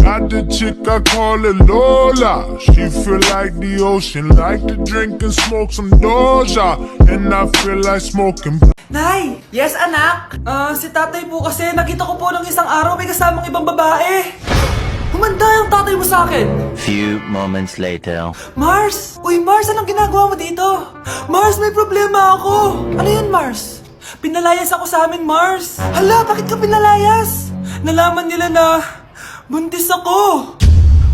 Got the chick, I call her Lola. She feel like the ocean, like to drink and smoke some Doja. And I feel like smoking. Nay! Yes, anak? Si tatay po kasi nakita ko po ng isang araw may kasamang ibang babae. Humanda yung tatay mo sa akin. Few moments later. Mars! Uy, Mars, anong ginagawa mo dito? Mars, may problema ako. Ano yun, Mars? Pinalayas ako sa amin, Mars. Hala, bakit ka pinalayas? Nalaman nila na buntis ako.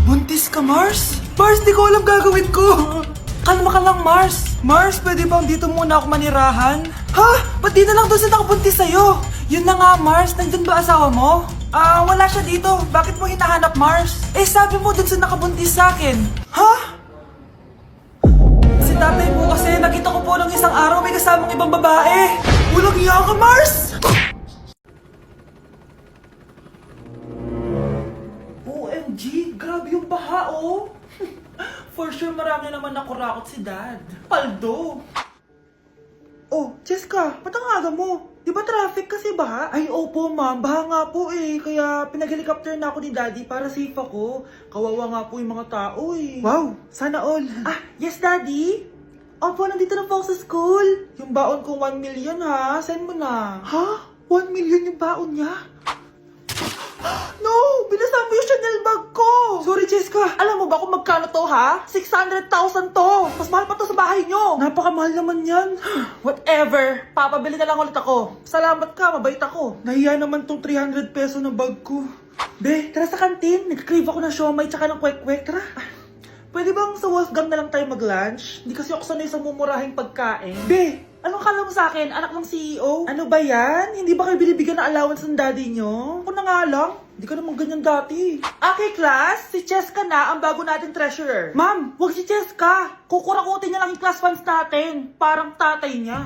Buntis ka, Mars? Mars, di ko alam gagawin ko. Kalma ka lang, Mars. Mars, pwede bang dito muna ako manirahan? Ha? Ba't di na lang doon sa nakabuntis sa'yo? Yun na nga, Mars. Nandun ba asawa mo? Wala siya dito. Bakit mo hinahanap, Mars? Eh, sabi mo dun sa nakabuntis sa akin. Ha? Si tatay mo kasi nakita ko po ng isang araw may kasamang ibang babae. Walang iya ka, Mars! OMG, grabe yung baha, oh. For sure, marami naman nakurakot si Dad. Paldo! Oh, Jessica, ba't ang aga mo? Di ba traffic kasi baha? Ay, opo ma'am, baha nga po eh. Kaya pinag-helicopter na ako ni Daddy para safe ako. Kawawa nga po yung mga tao eh. Wow, sana all. Yes Daddy? Opo, nandito na po ako sa school. Yung baon ko 1 million ha, send mo na. Ha? 1 million yung baon niya? No! Binasa mo yung Chanel bag ko! Sorry, Jessica. Alam mo ba kung magkano to, ha? 600,000 to! Mas mahal pa to sa bahay nyo! Napakamahal naman yan. Whatever. Papabili na lang ulit ako. Salamat ka, mabait ako. Nahiya naman tong 300 peso ng bag ko. Be, tara sa kantin. Nag-crave ako ng siomay tsaka ng kwek-kwek. Tara. Pwede bang sa Wolfgang na lang tayo mag-lunch? Hindi kasi ako sanay sa mumurahing pagkain. Be, anong kala mo sa akin? Anak ng CEO? Ano ba yan? Hindi ba kayo binibigyan ng allowance ng daddy nyo? Ako na nga lang. Hindi ka naman ganyan dati. Okay, class. Si Cheska na ang bago natin treasurer. Ma'am, wag si Cheska. Kukurakutin niya lang yung class funds natin. Parang tatay niya.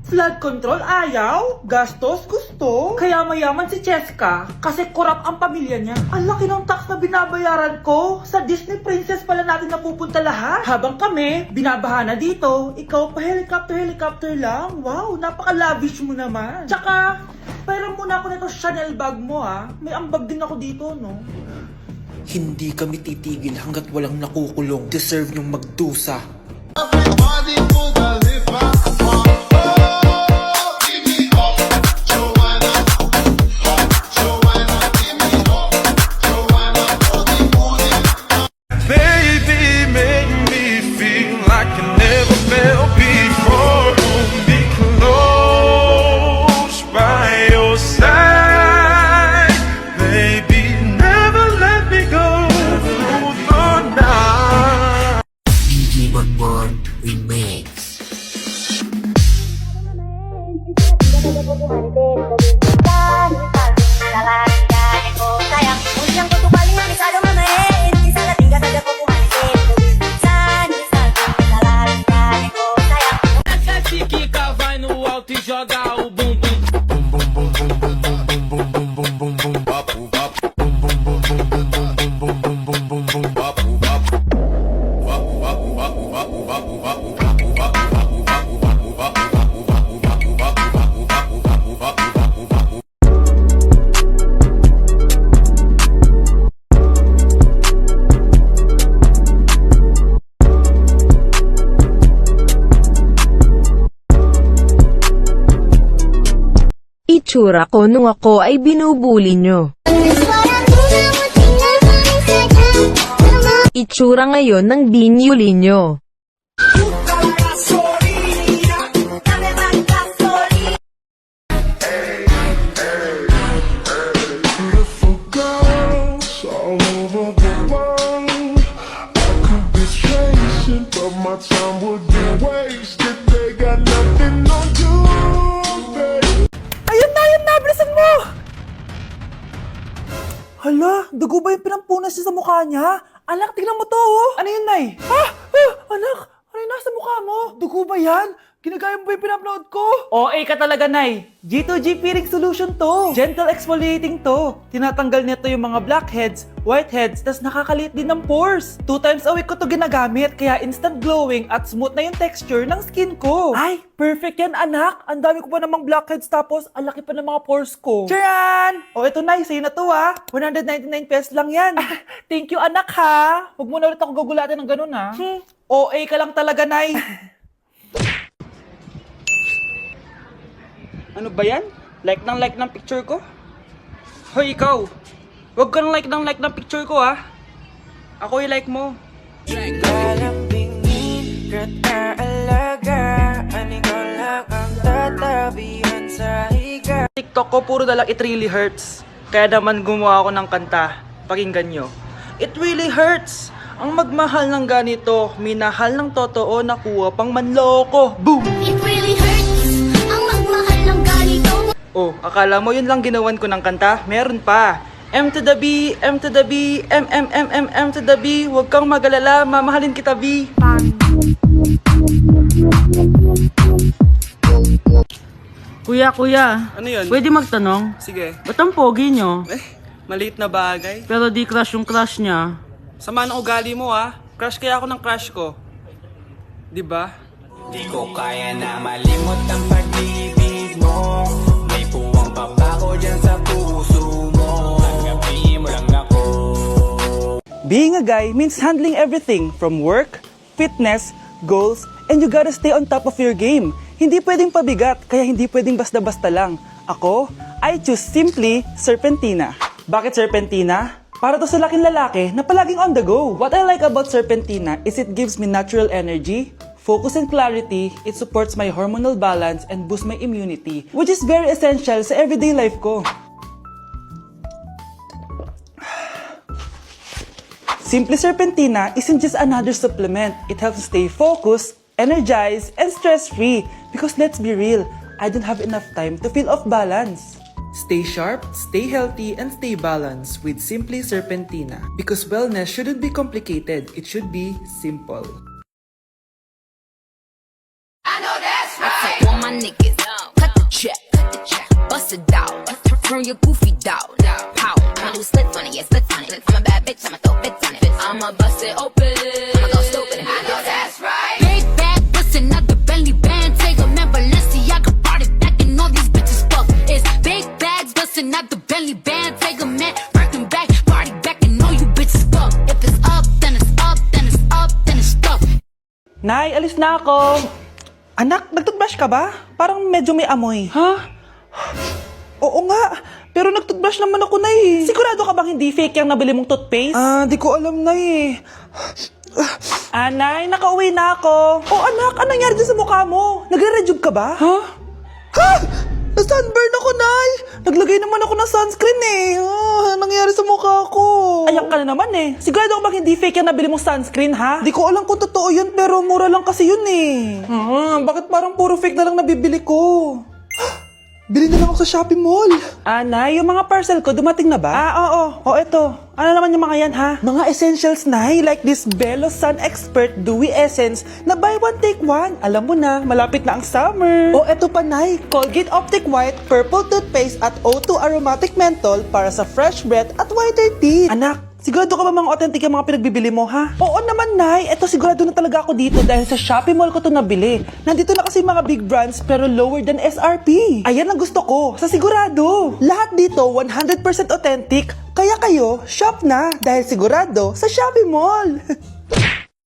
Flood control, ayaw. Gastos, gusto. Kaya mayaman si Cheska kasi korap ang pamilya niya. Ang laki ng tax na binabayaran ko. Sa Disney Princess pala natin napupunta lahat. Habang kami, binabaha na dito. Ikaw pa helicopter lang. Wow, napaka-lavish mo naman. Tsaka, pera muna ako nito Chanel bag mo ha. May ambag din ako dito, no? Hindi kami titigil hanggat walang nakukulong. Deserve nyong magdusa. Baby, make me feel like I never felt before. Be close by your side. Baby, never let me go through the night. DJ Bonbon Remix. Kika vai no alto e joga o bumbum. Boom boom boom boom boom boom boom boom boom boom boom boom bop bop boom boom boom boom boom boom boom boom boom boom boom boom bop bop bop bop bop bop bop bop Itsura ko nung ako ay binubuli nyo. Itsura ngayon ng binyuli nyo. beautiful girls all over the world. I could be chasing, but my time would be wasted. They got nothing on you, baby. Ayun na, bilisan mo! Hala, dugo ba yung pinampunas niya sa mukha niya? Anak, tingnan mo to, oh! Ano yun, Nay? Anak, ano yung nasa mukha mo? Dugo ba yan? Ginagaya mo ba yung pinupload ko? OA ka talaga, Nay. G2G peeling solution to. Gentle exfoliating to. Tinatanggal nito yung mga blackheads, whiteheads, tas nakakaliit din ng pores. 2 times a week ko to ginagamit, kaya instant glowing at smooth na yung texture ng skin ko. Ay, perfect yan, anak. Ang dami ko pa namang blackheads, tapos ang laki pa ng mga pores ko. Charan! O, ito, Nay, sa'yo na to, ha. 199 pesos lang yan. Thank you, anak, ha. Huwag mo na ulit ako gugulatin ng ganun, ha. OA ka lang talaga, Nay. Ano ba yan? Like ng picture ko? Hoy, ikaw! Huwag ka nang like ng picture ko, ha? Ako i-like mo. TikTok ko puro dalang it really hurts. Kaya naman gumawa ako ng kanta. Pakinggan nyo. It really hurts! Ang magmahal ng ganito, minahal ng totoo, nakuha pang manloko. Boom! It really hurts. Ang magmahal ng ganito. Oh, akala mo yun lang ginawan ko ng kanta? Meron pa. M to the B, M to the B, M, M, M, M, M to the B. Huwag kang magalala, mamahalin kita, B. Kuya, Ano yun? pwede magtanong? Sige. Ba't ang pogi nyo? Maliit na bagay. Pero di crush yung crush niya. Sama ng ugali mo, ha? Crush kaya ako ng crush ko. Diba? Di ko kaya na malimot ang pag-ibig mo. May puwang papako dyan sa puso mo. Tanggapin mo lang ako. Being a guy means handling everything from work, fitness, goals, and you gotta stay on top of your game. Hindi pwedeng pabigat, kaya hindi pwedeng basta-basta lang. Ako, I choose simply Serpentina. Bakit Serpentina? Para to sa laking lalaki na palaging on the go. What I like about Serpentina is it gives me natural energy, focus and clarity, it supports my hormonal balance and boosts my immunity, which is very essential sa everyday life ko. Simply Serpentina isn't just another supplement. It helps me stay focused, energized, and stress-free. Because let's be real, I don't have enough time to feel off balance. Stay sharp, stay healthy, and stay balanced with Simply Serpentina. Because wellness shouldn't be complicated, it should be simple. All my niggas, cut the check, bust it down, turn your goofy down, pow. I'ma do splits on it, yeah, splits on it. I'm a bad bitch, I'ma throw bits on it. I'ma bust it open, I'ma go stupid. I know that's right. Big bag, bustin' out the belly band, take a man Balenciaga, brought it back, and all these bitches fuck. It's big bags, bustin' out the belly band, take a man, working back, party back, and all you bitches fuck. If it's up, then it's up, then it's up, then it's stuck. Nay, alis na ako. Anak, nagtoothbrush ka ba? Parang medyo may amoy. Ha? Oo nga. Pero nagtoothbrush naman ako, Nay. Sigurado ka bang hindi fake yung nabili mong toothpaste? Di ko alam, Nay. Nay, nakauwi na ako. Oh, anak, anong nangyari dyan sa mukha mo? Nagre-rejuve ka ba? Ha? Ha? Na-sunburn ako, Nay. Naglagay naman ako ng sunscreen eh. Nangyari sa mukha ko. Ayan ka na naman eh. Sigurado ka bang hindi fake yung nabili mong sunscreen, ha? Di ko alam kung totoo yun, pero mura lang kasi yun eh. Bakit parang puro fake na lang nabibili ko? Bili na lang ako sa Shopee Mall. Nay, yung mga parcel ko, dumating na ba? Oo. O, eto. Ano naman yung mga yan, ha? Mga essentials, Nay, like this Bello Sun Expert Dewy Essence na buy one, take one. Alam mo na, malapit na ang summer. O, eto pa, Nay. Colgate Optic White Purple Toothpaste at O2 Aromatic Menthol para sa fresh breath at whiter teeth. Anak, sigurado ka ba mga authentic yung mga pinagbibili mo, ha? Oo naman, Nay. Eto, sigurado na talaga ako dito dahil sa Shopee Mall ko to nabili. Nandito na kasi mga big brands pero lower than SRP. Ayan ang gusto ko, sa sigurado. Lahat dito 100% authentic. Kaya kayo, shop na dahil sigurado sa Shopee Mall.